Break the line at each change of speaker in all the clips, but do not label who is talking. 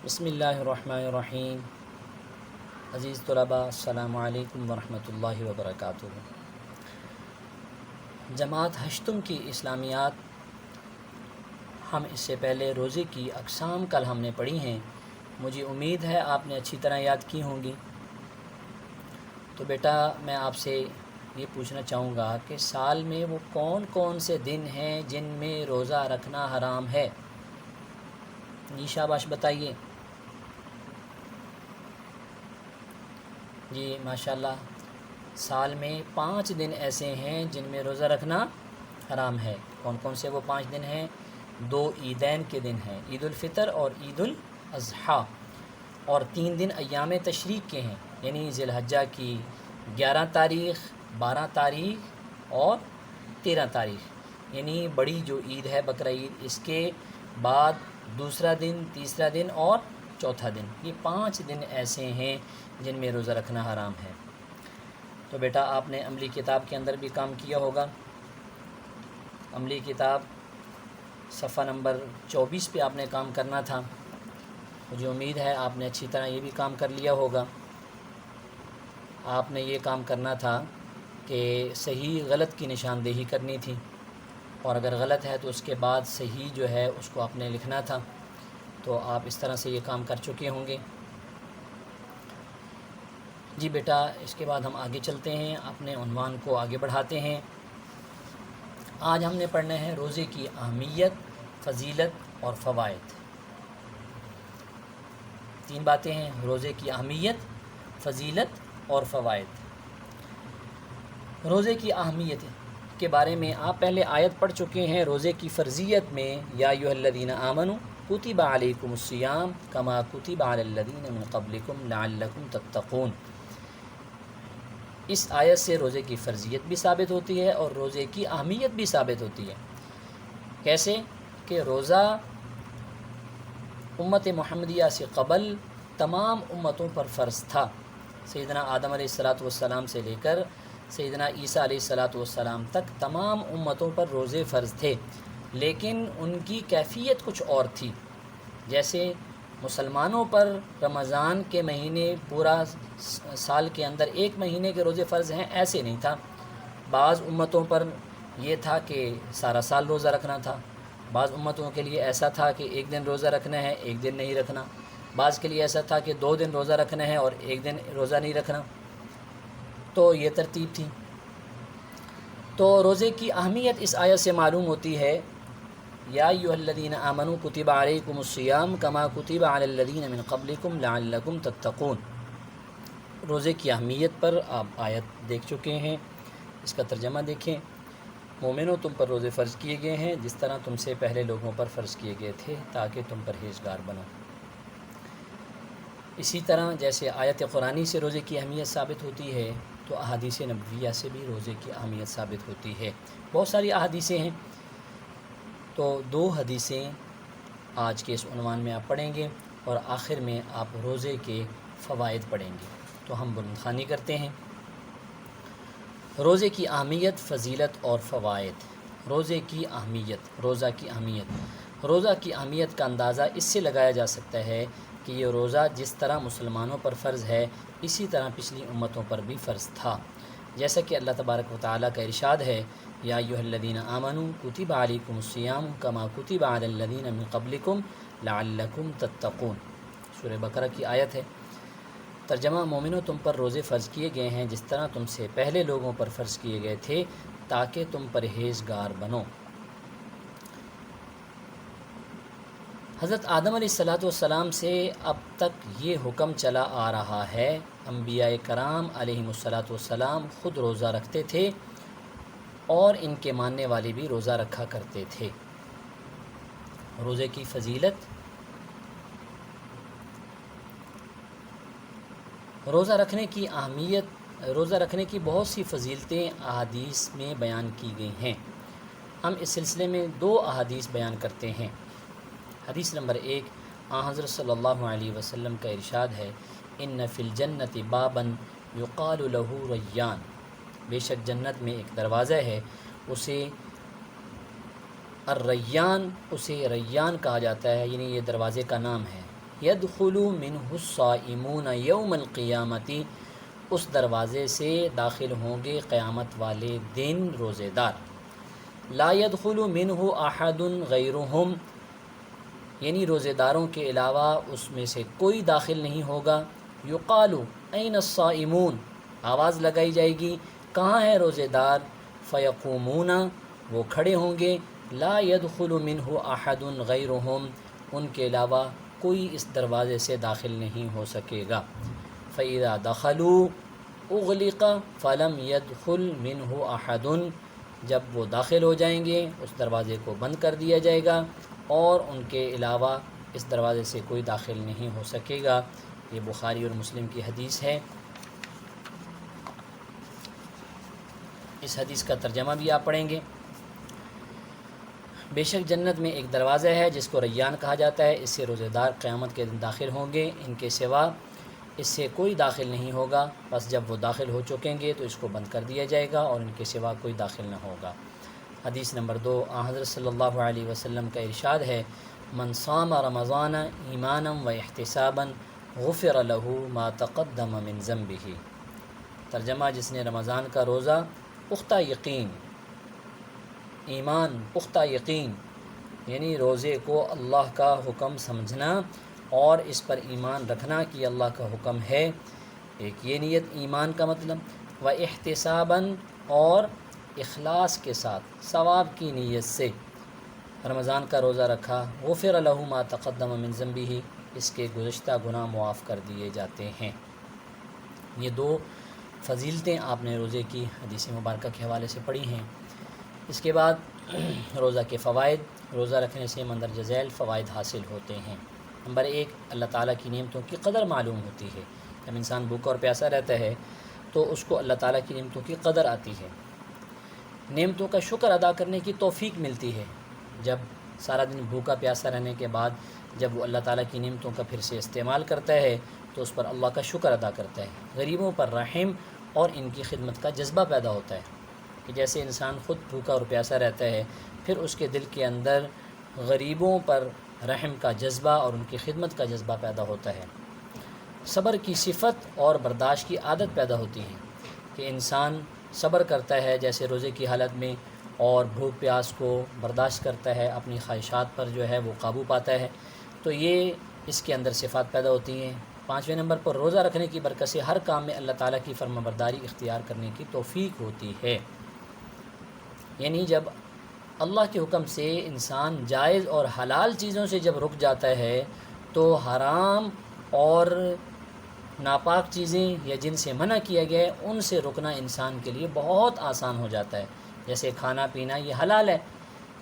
بسم اللہ الرحمن الرحیم۔ عزیز طلباء، السلام علیکم ورحمۃ اللہ وبرکاتہ۔ جماعت ہشتم کی اسلامیات، ہم اس سے پہلے روزے کی اقسام کل ہم نے پڑھی ہیں۔ مجھے امید ہے آپ نے اچھی طرح یاد کی ہوں گی۔ تو بیٹا میں آپ سے یہ پوچھنا چاہوں گا کہ سال میں وہ کون کون سے دن ہیں جن میں روزہ رکھنا حرام ہے؟ جی شاباش بتائیے۔ جی ماشاءاللہ، سال میں 5 دن ایسے ہیں جن میں روزہ رکھنا حرام ہے۔ کون کون سے وہ 5 دن ہیں؟ 2 عیدین کے دن ہیں، عید الفطر اور عید الاضحیٰ، اور 3 دن ایام تشریق کے ہیں، یعنی ذی الحجہ کی 11 تاریخ، 12 تاریخ اور 13 تاریخ، یعنی بڑی جو عید ہے بقرہ عید، اس کے بعد دوسرا دن، تیسرا دن اور چوتھا دن، یہ 5 دن ایسے ہیں جن میں روزہ رکھنا حرام ہے۔ تو بیٹا آپ نے عملی کتاب کے اندر بھی کام کیا ہوگا۔ عملی کتاب صفحہ نمبر 24 پہ آپ نے کام کرنا تھا۔ مجھے امید ہے آپ نے اچھی طرح یہ بھی کام کر لیا ہوگا۔ آپ نے یہ کام کرنا تھا کہ صحیح غلط کی نشاندہی کرنی تھی، اور اگر غلط ہے تو اس کے بعد صحیح جو ہے اس کو آپ نے لکھنا تھا۔ تو آپ اس طرح سے یہ کام کر چکے ہوں گے۔ جی بیٹا، اس کے بعد ہم آگے چلتے ہیں، اپنے عنوان کو آگے بڑھاتے ہیں۔ آج ہم نے پڑھنا ہے روزے کی اہمیت، فضیلت اور فوائد۔ 3 باتیں ہیں: روزے کی اہمیت، فضیلت اور فوائد۔ روزے کی اہمیت کے بارے میں آپ پہلے آیت پڑھ چکے ہیں۔ روزے کی فرضیت میں یا ایھا الذین آمنوا کتب علیکم الصیام کما کتب علی الذین من قبلکم لعلکم تتقون۔ اس آیت سے روزے کی فرضیت بھی ثابت ہوتی ہے اور روزے کی اہمیت بھی ثابت ہوتی ہے۔ کیسے؟ کہ روزہ امت محمدیہ سے قبل تمام امتوں پر فرض تھا۔ سیدنا آدم علیہ السلام سے لے کر سیدنا عیسیٰ علیہ السلام تک تمام امتوں پر روزے فرض تھے، لیکن ان کی کیفیت کچھ اور تھی۔ جیسے مسلمانوں پر رمضان کے مہینے پورا سال کے اندر 1 مہینے کے روزے فرض ہیں، ایسے نہیں تھا۔ بعض امتوں پر یہ تھا کہ سارا سال روزہ رکھنا تھا، بعض امتوں کے لیے ایسا تھا کہ 1 دن روزہ رکھنا ہے، 1 دن نہیں رکھنا، بعض کے لیے ایسا تھا کہ 2 دن روزہ رکھنا ہے اور 1 دن روزہ نہیں رکھنا۔ تو یہ ترتیب تھی۔ تو روزے کی اہمیت اس آیت سے معلوم ہوتی ہے، یا ایھا الذین آمنوا کتب علیکم الصیام کما کتب علی الذین من قبلکم لعلکم تتقون۔ روزے کی اہمیت پر آپ آیت دیکھ چکے ہیں، اس کا ترجمہ دیکھیں۔ مومنوں، تم پر روزے فرض کیے گئے ہیں جس طرح تم سے پہلے لوگوں پر فرض کیے گئے تھے، تاکہ تم پرہیزگار بنو۔ اسی طرح جیسے آیت قرآنی سے روزے کی اہمیت ثابت ہوتی ہے، تو احادیث نبویہ سے بھی روزے کی اہمیت ثابت ہوتی ہے۔ بہت ساری احادیثیں ہیں، تو 2 حدیثیں آج کے اس عنوان میں آپ پڑھیں گے، اور آخر میں آپ روزے کے فوائد پڑھیں گے۔ تو ہم بلند خوانی کرتے ہیں۔ روزے کی اہمیت، فضیلت اور فوائد۔ روزے کی اہمیت، روزہ کی اہمیت۔ روزہ کی اہمیت کا اندازہ اس سے لگایا جا سکتا ہے کہ یہ روزہ جس طرح مسلمانوں پر فرض ہے، اسی طرح پچھلی امتوں پر بھی فرض تھا۔ جیسا کہ اللہ تبارک و تعالیٰ کا ارشاد ہے، یا ایھا الذین آمنوا کتب علیکم الصیام کما کتب علی الذین من قبلکم لعلکم تتقون۔ سورہ بقرہ کی آیت ہے۔ ترجمہ: مومنوں، تم پر روزے فرض کیے گئے ہیں جس طرح تم سے پہلے لوگوں پر فرض کیے گئے تھے، تاکہ تم پرہیزگار بنو۔ حضرت آدم علیہ السلام سے اب تک یہ حکم چلا آ رہا ہے۔ انبیاء کرام علیہم السلام خود روزہ رکھتے تھے، اور ان کے ماننے والے بھی روزہ رکھا کرتے تھے۔ روزے کی فضیلت۔ روزہ رکھنے کی اہمیت، روزہ رکھنے کی بہت سی فضیلتیں احادیث میں بیان کی گئی ہیں۔ ہم اس سلسلے میں 2 احادیث بیان کرتے ہیں۔ حدیث نمبر 1، حضرت صلی اللہ علیہ وسلم کا ارشاد ہے، ان فی الجنت بابا یقال لہ ریان۔ بے شک جنت میں ایک دروازہ ہے، اسے الریان، اسے ریان کہا جاتا ہے، یعنی یہ دروازے کا نام ہے۔ یدخل منہ الصائمون یوم القیامتی، اس دروازے سے داخل ہوں گے قیامت والے دن روزے دار. لا يدخل منہ احد غیرہم، یعنی روزے داروں کے علاوہ اس میں سے کوئی داخل نہیں ہوگا. یقال این الصائمون، آواز لگائی جائے گی کہاں ہے روزے دار. فیقومون، وہ کھڑے ہوں گے. لا يدخل منہ احد غیرہم، ان کے علاوہ کوئی اس دروازے سے داخل نہیں ہو سکے گا. فَإِذَا دَخَلُوا اُغْلِقَ فَلَمْ يَدْخُلْ مِنْهُ أَحَدٌ، جب وہ داخل ہو جائیں گے اس دروازے کو بند کر دیا جائے گا اور ان کے علاوہ اس دروازے سے کوئی داخل نہیں ہو سکے گا. یہ بخاری اور مسلم کی حدیث ہے. اس حدیث کا ترجمہ بھی آپ پڑھیں گے. بے شک جنت میں ایک دروازہ ہے جس کو ریان کہا جاتا ہے، اس سے روزے دار قیامت کے دن داخل ہوں گے، ان کے سوا اس سے کوئی داخل نہیں ہوگا. بس جب وہ داخل ہو چکیں گے تو اس کو بند کر دیا جائے گا اور ان کے سوا کوئی داخل نہ ہوگا. حدیث نمبر 2، حضرت صلی اللہ علیہ وسلم کا ارشاد ہے، من صام رمضان ایمانا و احتسابا غفر له ما تقدم من ذنبه. ترجمہ، جس نے رمضان کا روزہ پختہ یقین، ایمان پختہ یقین، یعنی روزے کو اللہ کا حکم سمجھنا اور اس پر ایمان رکھنا کہ یہ اللہ کا حکم ہے، ایک یہ نیت ایمان کا مطلب. و احتسابا، اور اخلاص کے ساتھ ثواب کی نیت سے رمضان کا روزہ رکھا. غفر له ما تقدم من ذنبه، اس کے گزشتہ گناہ معاف کر دیے جاتے ہیں. یہ دو فضیلتیں آپ نے روزے کی حدیث مبارکہ کے حوالے سے پڑھی ہیں. اس کے بعد روزہ کے فوائد. روزہ رکھنے سے مندرجہ ذیل فوائد حاصل ہوتے ہیں. نمبر 1، اللہ تعالیٰ کی نعمتوں کی قدر معلوم ہوتی ہے. جب انسان بھوکا اور پیاسا رہتا ہے تو اس کو اللہ تعالیٰ کی نعمتوں کی قدر آتی ہے، نعمتوں کا شکر ادا کرنے کی توفیق ملتی ہے. جب سارا دن بھوکا پیاسا رہنے کے بعد جب وہ اللہ تعالیٰ کی نعمتوں کا پھر سے استعمال کرتا ہے تو اس پر اللہ کا شکر ادا کرتا ہے. غریبوں پر رحم اور ان کی خدمت کا جذبہ پیدا ہوتا ہے کہ جیسے انسان خود بھوکا اور پیاسا رہتا ہے، پھر اس کے دل کے اندر غریبوں پر رحم کا جذبہ اور ان کی خدمت کا جذبہ پیدا ہوتا ہے. صبر کی صفت اور برداشت کی عادت پیدا ہوتی ہے کہ انسان صبر کرتا ہے جیسے روزے کی حالت میں، اور بھوک پیاس کو برداشت کرتا ہے، اپنی خواہشات پر جو ہے وہ قابو پاتا ہے. تو یہ اس کے اندر صفات پیدا ہوتی ہیں. 5ویں نمبر پر روزہ رکھنے کی برکت سے ہر کام میں اللہ تعالیٰ کی فرما برداری اختیار کرنے کی توفیق ہوتی ہے. یعنی جب اللہ کے حکم سے انسان جائز اور حلال چیزوں سے جب رک جاتا ہے تو حرام اور ناپاک چیزیں یا جن سے منع کیا گیا ہے ان سے رکنا انسان کے لیے بہت آسان ہو جاتا ہے. جیسے کھانا پینا یہ حلال ہے،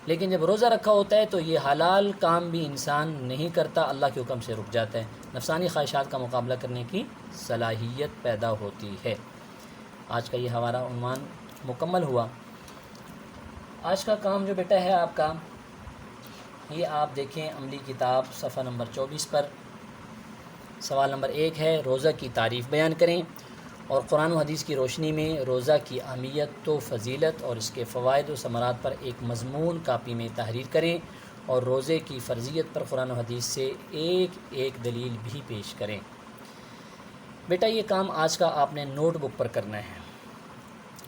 لیکن جب روزہ رکھا ہوتا ہے تو یہ حلال کام بھی انسان نہیں کرتا، اللہ کے حکم سے رک جاتا ہے. نفسانی خواہشات کا مقابلہ کرنے کی صلاحیت پیدا ہوتی ہے. آج کا یہ ہمارا عنوان مکمل ہوا. آج کا کام جو بیٹا ہے آپ کا، یہ آپ دیکھیں عملی کتاب صفحہ نمبر 24 پر. سوال نمبر 1 ہے، روزہ کی تعریف بیان کریں اور قرآن و حدیث کی روشنی میں روزہ کی اہمیت و فضیلت اور اس کے فوائد و ثمرات پر ایک مضمون کاپی میں تحریر کریں اور روزے کی فرضیت پر قرآن و حدیث سے ایک دلیل بھی پیش کریں. بیٹا یہ کام آج کا آپ نے نوٹ بک پر کرنا ہے.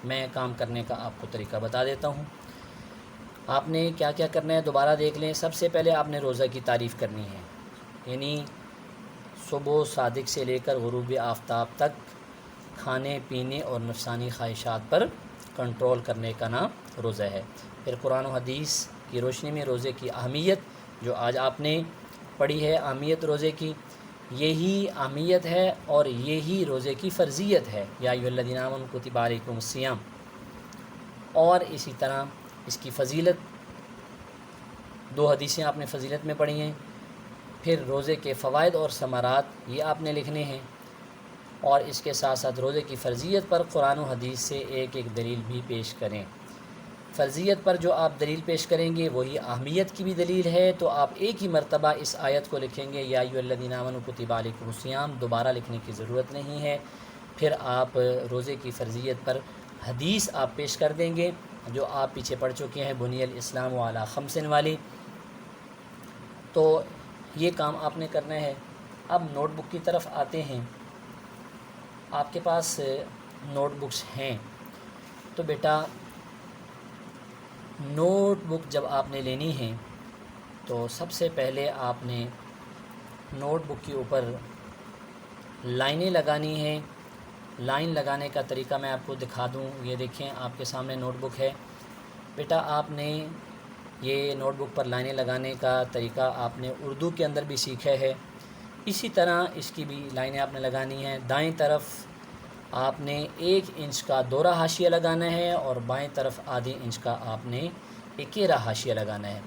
میں کام کرنے کا آپ کو طریقہ بتا دیتا ہوں. آپ نے کیا کیا کرنا ہے دوبارہ دیکھ لیں. سب سے پہلے آپ نے روزہ کی تعریف کرنی ہے، یعنی صبح صادق سے لے کر غروب آفتاب تک کھانے پینے اور نفسانی خواہشات پر کنٹرول کرنے کا نام روزہ ہے. پھر قرآن و حدیث کی روشنی میں روزے کی اہمیت جو آج آپ نے پڑھی ہے، اہمیت روزے کی، یہی اہمیت ہے اور یہی روزے کی فرضیت ہے. یا ایھا الذین آمنوا کتب علیکم الصیام. اور اسی طرح اس کی فضیلت، 2 حدیثیں آپ نے فضیلت میں پڑھی ہیں. پھر روزے کے فوائد اور ثمرات یہ آپ نے لکھنے ہیں، اور اس کے ساتھ ساتھ روزے کی فرضیت پر قرآن و حدیث سے ایک دلیل بھی پیش کریں. فرضیت پر جو آپ دلیل پیش کریں گے وہی اہمیت کی بھی دلیل ہے، تو آپ ایک ہی مرتبہ اس آیت کو لکھیں گے، یا ایھا الذین آمنوا کتب علیکم الصیام، دوبارہ لکھنے کی ضرورت نہیں ہے. پھر آپ روزے کی فرضیت پر حدیث آپ پیش کر دیں گے جو آپ پیچھے پڑھ چکے ہیں، بنی الاسلام علی خمس والی. تو یہ کام آپ نے کرنا ہے. اب نوٹ بک کی طرف آتے ہیں. آپ کے پاس نوٹ بکس ہیں تو بیٹا نوٹ بک جب آپ نے لینی ہے تو سب سے پہلے آپ نے نوٹ بک کے اوپر لائنیں لگانی ہیں. لائن لگانے کا طریقہ میں آپ کو دکھا دوں. یہ دیکھیں آپ کے سامنے نوٹ بک ہے. بیٹا آپ نے یہ نوٹ بک پر لائنیں لگانے کا طریقہ آپ نے اردو کے اندر بھی سیکھا ہے. اسی طرح اس کی بھی لائنیں آپ نے لگانی ہیں. دائیں طرف آپ نے 1 انچ کا دوہرا حاشیہ لگانا ہے اور بائیں طرف آدھے انچ کا آپ نے اکیرا حاشیہ لگانا ہے.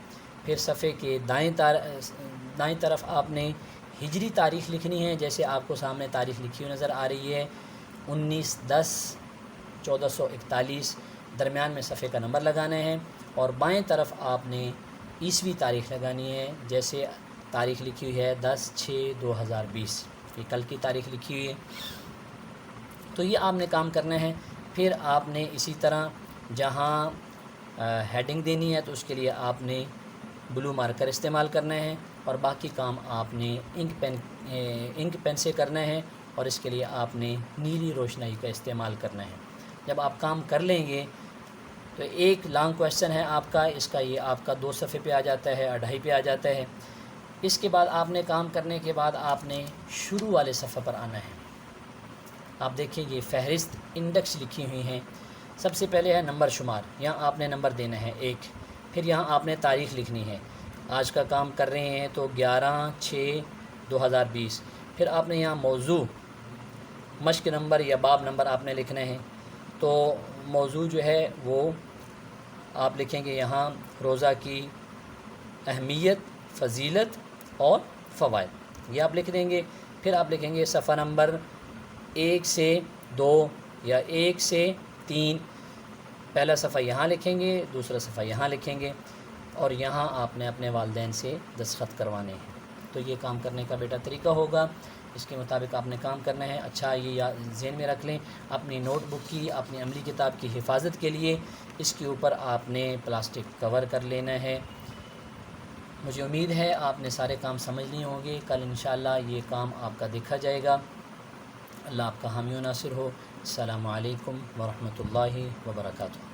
پھر صفحے کے دائیں طرف آپ نے ہجری تاریخ لکھنی ہے. جیسے آپ کو سامنے تاریخ لکھی ہوئی نظر آ رہی ہے 19/10/1441. درمیان میں صفحے کا نمبر لگانا ہے اور بائیں طرف آپ نے عیسوی تاریخ لگانی ہے. جیسے تاریخ لکھی ہوئی ہے 10/6/2020. یہ کل کی تاریخ لکھی ہوئی ہے. تو یہ آپ نے کام کرنا ہے. پھر آپ نے اسی طرح جہاں ہیڈنگ دینی ہے تو اس کے لیے آپ نے بلو مارکر استعمال کرنا ہے اور باقی کام آپ نے انک پین سے کرنا ہے اور اس کے لیے آپ نے نیلی روشنائی کا استعمال کرنا ہے. جب آپ کام کر لیں گے تو ایک لانگ کویشچن ہے آپ کا. اس کا یہ آپ کا 2 صفحے پہ آ جاتا ہے، 2.5 پہ آ جاتا ہے. اس کے بعد آپ نے کام کرنے کے بعد آپ نے شروع والے صفحے پر آنا ہے. آپ دیکھیں یہ فہرست انڈیکس لکھی ہوئی ہیں. سب سے پہلے ہے نمبر شمار. یہاں آپ نے نمبر دینا ہے 1. پھر یہاں آپ نے تاریخ لکھنی ہے. آج کا کام کر رہے ہیں تو 11/6/2020. پھر آپ نے یہاں موضوع مشق نمبر یا باب نمبر آپ نے لکھنا ہے. تو موضوع جو ہے وہ آپ لکھیں گے یہاں روزہ کی اہمیت، فضیلت اور فوائد. یہ آپ لکھ دیں گے. پھر آپ لکھیں گے صفحہ نمبر 1 سے 2 یا 1 سے 3. پہلا صفحہ یہاں لکھیں گے، دوسرا صفحہ یہاں لکھیں گے اور یہاں آپ نے اپنے والدین سے دستخط کروانے ہیں. تو یہ کام کرنے کا بیٹا طریقہ ہوگا. اس کے مطابق آپ نے کام کرنا ہے. اچھا یہ ذہن میں رکھ لیں اپنی نوٹ بک کی، اپنی عملی کتاب کی حفاظت کے لیے اس کے اوپر آپ نے پلاسٹک کور کر لینا ہے. مجھے امید ہے آپ نے سارے کام سمجھ لیے ہوں گے. کل انشاءاللہ یہ کام آپ کا دیکھا جائے گا. اللہ آپ کا حامی و ناصر ہو. السلام علیکم ورحمۃ اللہ وبرکاتہ.